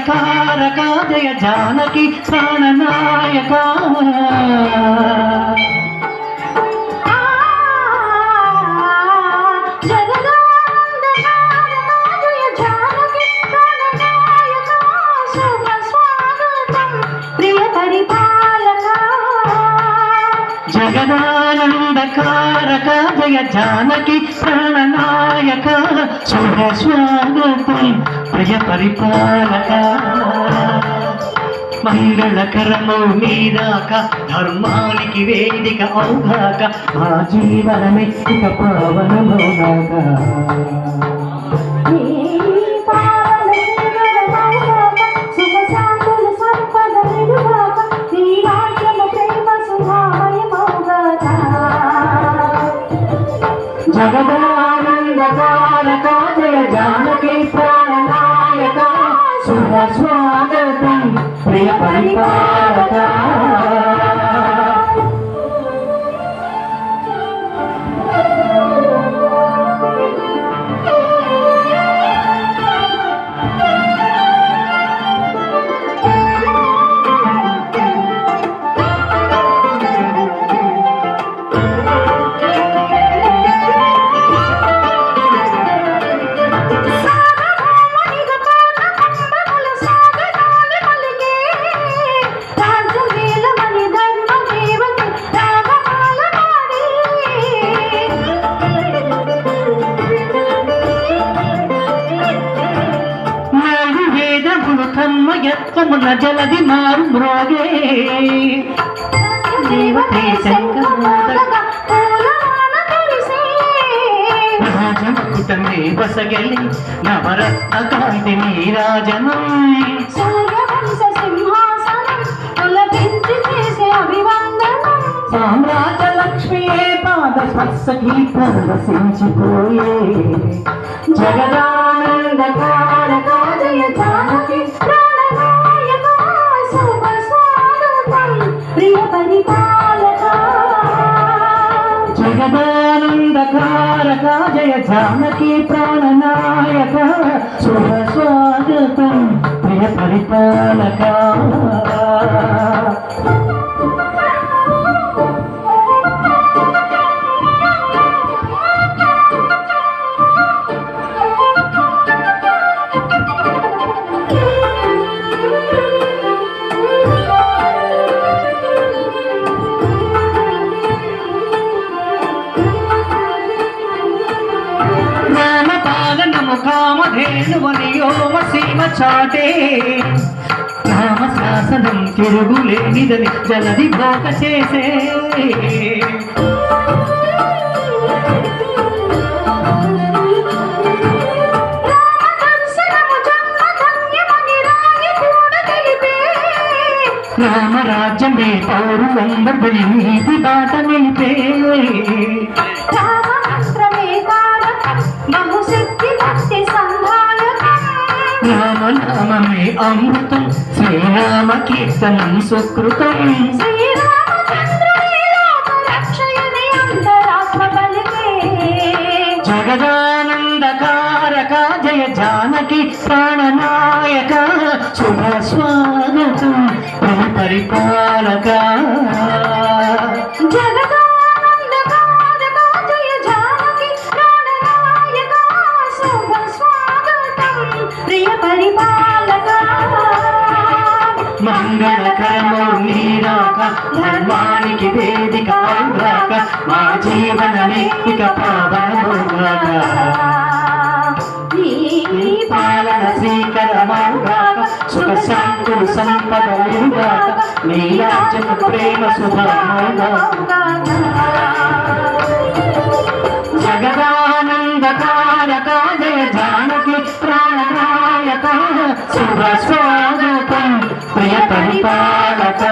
మంగళకారక జయ జానకి ప్రాణనాయక జగదానందకారక జయ జానకి ప్రాణనాయక శుభ స్వాగతం ప్రియ పరిపాలక మంగళకరమౌ నీరాక ధర్మానికి వేదిక అవుగాక మా జీవనమే ఇక పావనమౌగాక జగదానందకారక జయ జానకి ప్రాణనాయక శుభ స్వాగతం ప్రియ పరిపాలక ఎత్తమున జలది మారు మ్రోగే రాజముకుటమే బసగలి నవరత్న కాంతి నీరాజనం సామ్రాజ్య లక్ష్మియే పాద స్పర్శకి పరవశించిపోయే జగదానందకారక జయ జానకి జగదానందకారక జయ జానకి ప్రాణనాయక శుభ స్వాగతం ప్రియ పరిపాలక కామధేనువనియోమ సీమ చాటే రామ శాసనం తిరుగులేనిదని జలది భోగ చేసే రామరాజ్యమే పౌరులందరి నీతి బాట నిలిపే రామనామమే అమృతం శ్రీరామ కీర్తనం సుకృతం జగదానందకారక జయ జానకి ప్రాణనాయక శుభ స్వాగతం ప్రియ పరిపాలక మంగళకరమౌ నీరాక ధర్మానికి వేదిక అవుగాక మా జీవనమే ఇక పావనమౌగాక పాలన శ్రీకరమౌగాక సుఖ శాంతులు సంపదలుగాక నీ రాజ్యము ప్రేమ శుభమౌగాక జగదానందకారక జయ జానకి ప్రాణనాయక శుభ స్వాగతం ప్రియ పరిపాలక